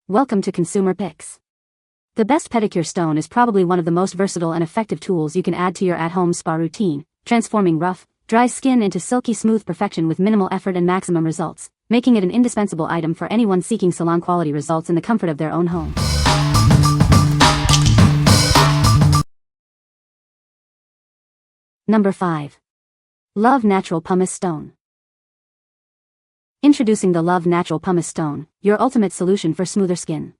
Welcome to Consumer Picks. The best pedicure stone is probably one of the most versatile and effective tools you can add to your at-home spa routine, transforming rough, dry skin into silky smooth perfection with minimal effort and maximum results, making it an indispensable item for anyone seeking salon-quality results in the comfort of their own home. Number 5. Love Natural Pumice Stone. Introducing the Love Natural Pumice Stone, your ultimate solution for smoother skin.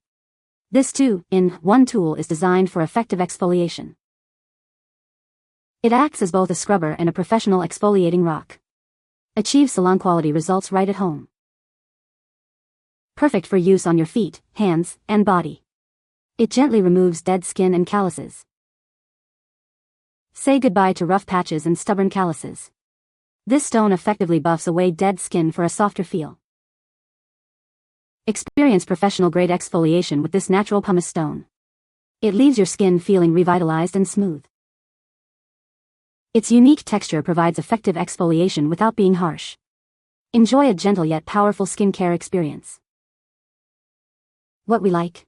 This 2-in-1 tool is designed for effective exfoliation. It acts as both a scrubber and a professional exfoliating rock. Achieve salon-quality results right at home. Perfect for use on your feet, hands, and body. It gently removes dead skin and calluses. Say goodbye to rough patches and stubborn calluses. This stone effectively buffs away dead skin for a softer feel. Experience professional-grade exfoliation with this natural pumice stone. It leaves your skin feeling revitalized and smooth. Its unique texture provides effective exfoliation without being harsh. Enjoy a gentle yet powerful skincare experience. What we like?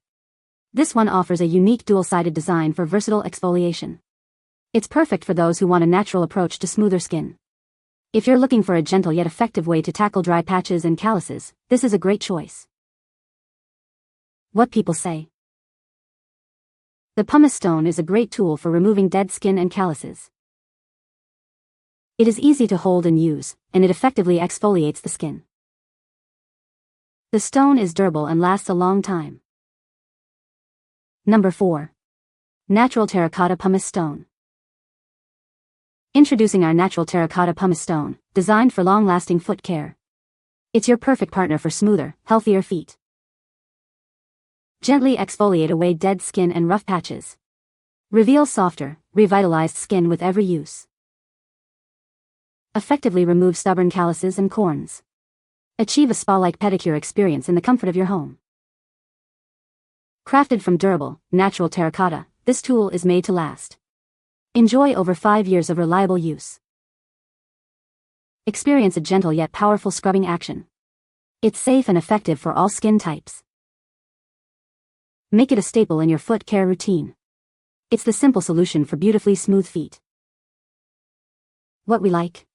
This one offers a unique dual-sided design for versatile exfoliation. It's perfect for those who want a natural approach to smoother skin. If you're looking for a gentle yet effective way to tackle dry patches and calluses, this is a great choice. What people say. The pumice stone is a great tool for removing dead skin and calluses. It is easy to hold and use, and it effectively exfoliates the skin. The stone is durable and lasts a long time. Number 4. Natural Terra-Cotta Pumice Stone. Introducing our natural Terra-Cotta Pumice Stone, designed for long-lasting foot care. It's your perfect partner for smoother, healthier feet. Gently exfoliate away dead skin and rough patches. Reveal softer, revitalized skin with every use. Effectively remove stubborn calluses and corns. Achieve a spa-like pedicure experience in the comfort of your home. Crafted from durable, natural terracotta, this tool is made to last. Enjoy over 5 years of reliable use. Experience a gentle yet powerful scrubbing action. It's safe and effective for all skin types. Make it a staple in your foot care routine. It's the simple solution for beautifully smooth feet. What we like?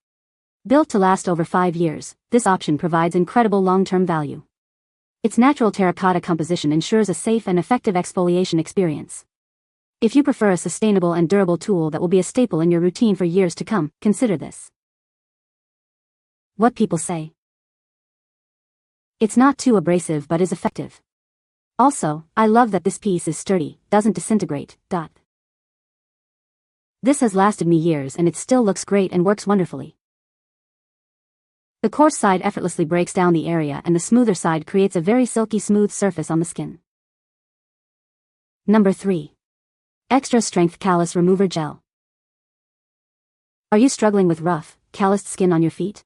Built to last over 5 years, this option provides incredible long-term value. Its natural terracotta composition ensures a safe and effective exfoliation experience. If you prefer a sustainable and durable tool that will be a staple in your routine for years to come, consider this. What people say. It's not too abrasive but is effective. Also, I love that this piece is sturdy, doesn't disintegrate. This has lasted me years and it still looks great and works wonderfully. The coarse side effortlessly breaks down the area and the smoother side creates a very silky smooth surface on the skin. Number 3. Extra Strength Callus Remover Gel. Are you struggling with rough, calloused skin on your feet?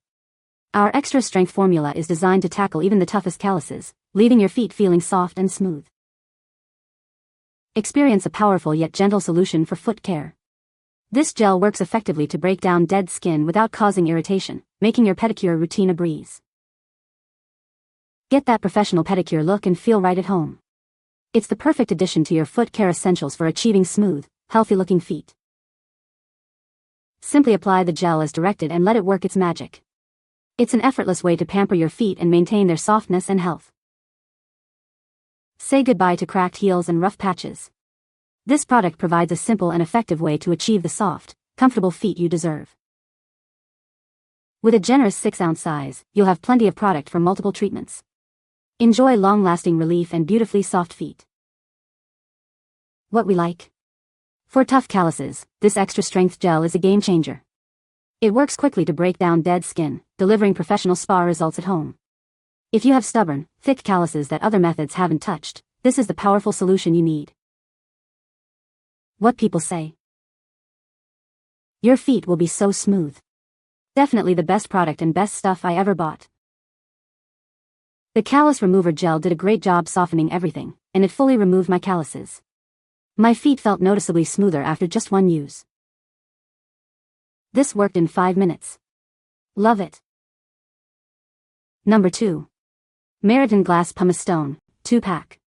Our extra strength formula is designed to tackle even the toughest calluses, leaving your feet feeling soft and smooth. Experience a powerful yet gentle solution for foot care. This gel works effectively to break down dead skin without causing irritation, making your pedicure routine a breeze. Get that professional pedicure look and feel right at home. It's the perfect addition to your foot care essentials for achieving smooth, healthy-looking feet. Simply apply the gel as directed and let it work its magic. It's an effortless way to pamper your feet and maintain their softness and health. Say goodbye to cracked heels and rough patches. This product provides a simple and effective way to achieve the soft, comfortable feet you deserve. With a generous 6-ounce size, you'll have plenty of product for multiple treatments. Enjoy long-lasting relief and beautifully soft feet. What we like? For tough calluses, this extra strength gel is a game changer. It works quickly to break down dead skin, delivering professional spa results at home. If you have stubborn, thick calluses that other methods haven't touched, this is the powerful solution you need. What people say. Your feet will be so smooth. Definitely the best product and best stuff I ever bought. The Callus Remover Gel did a great job softening everything, and it fully removed my calluses. My feet felt noticeably smoother after just one use. This worked in 5 minutes. Love it. Number 2. Maryton Glass Pumice Stone, 2-pack.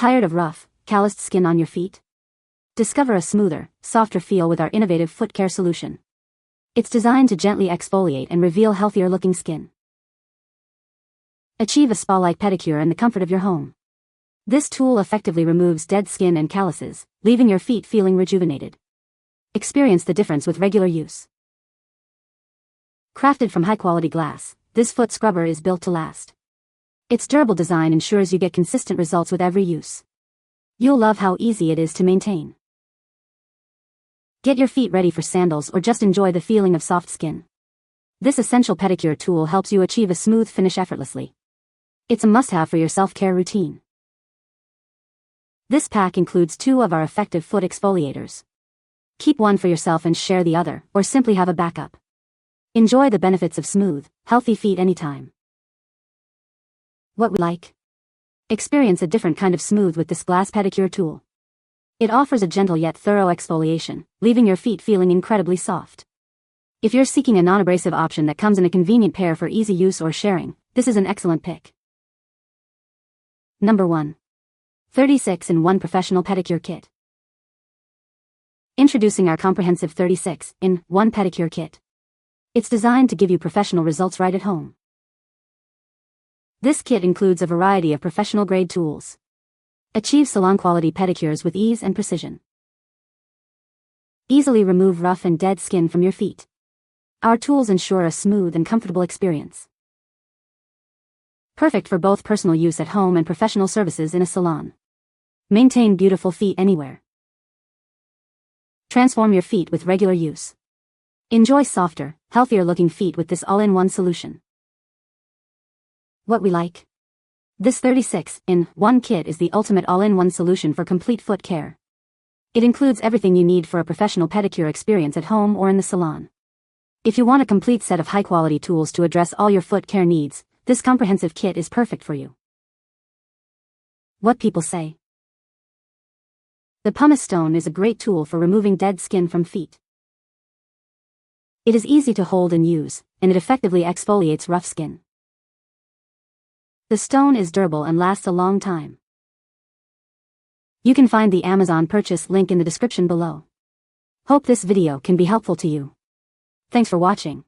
Tired of rough, calloused skin on your feet? Discover a smoother, softer feel with our innovative foot care solution. It's designed to gently exfoliate and reveal healthier-looking skin. Achieve a spa-like pedicure in the comfort of your home. This tool effectively removes dead skin and calluses, leaving your feet feeling rejuvenated. Experience the difference with regular use. Crafted from high-quality glass, this foot scrubber is built to last. Its durable design ensures you get consistent results with every use. You'll love how easy it is to maintain. Get your feet ready for sandals or just enjoy the feeling of soft skin. This essential pedicure tool helps you achieve a smooth finish effortlessly. It's a must-have for your self-care routine. This pack includes 2 of our effective foot exfoliators. Keep one for yourself and share the other, or simply have a backup. Enjoy the benefits of smooth, healthy feet anytime. What we like? Experience a different kind of smooth with this glass pedicure tool. It offers a gentle yet thorough exfoliation, leaving your feet feeling incredibly soft. If you're seeking a non-abrasive option that comes in a convenient pair for easy use or sharing, this is an excellent pick. Number 1. 36-in-1 Professional Pedicure Kit. Introducing our comprehensive 36-in-1 Pedicure Kit. It's designed to give you professional results right at home. This kit includes a variety of professional-grade tools. Achieve salon-quality pedicures with ease and precision. Easily remove rough and dead skin from your feet. Our tools ensure a smooth and comfortable experience. Perfect for both personal use at home and professional services in a salon. Maintain beautiful feet anywhere. Transform your feet with regular use. Enjoy softer, healthier-looking feet with this all-in-one solution. What we like? This 36-in-1 kit is the ultimate all-in-one solution for complete foot care. It includes everything you need for a professional pedicure experience at home or in the salon. If you want a complete set of high-quality tools to address all your foot care needs, this comprehensive kit is perfect for you. What people say. The Pumice stone is a great tool for removing dead skin from feet. It is easy to hold and use, and it effectively exfoliates rough skin. The stone is durable and lasts a long time. You can find the Amazon purchase link in the description below. Hope this video can be helpful to you. Thanks for watching.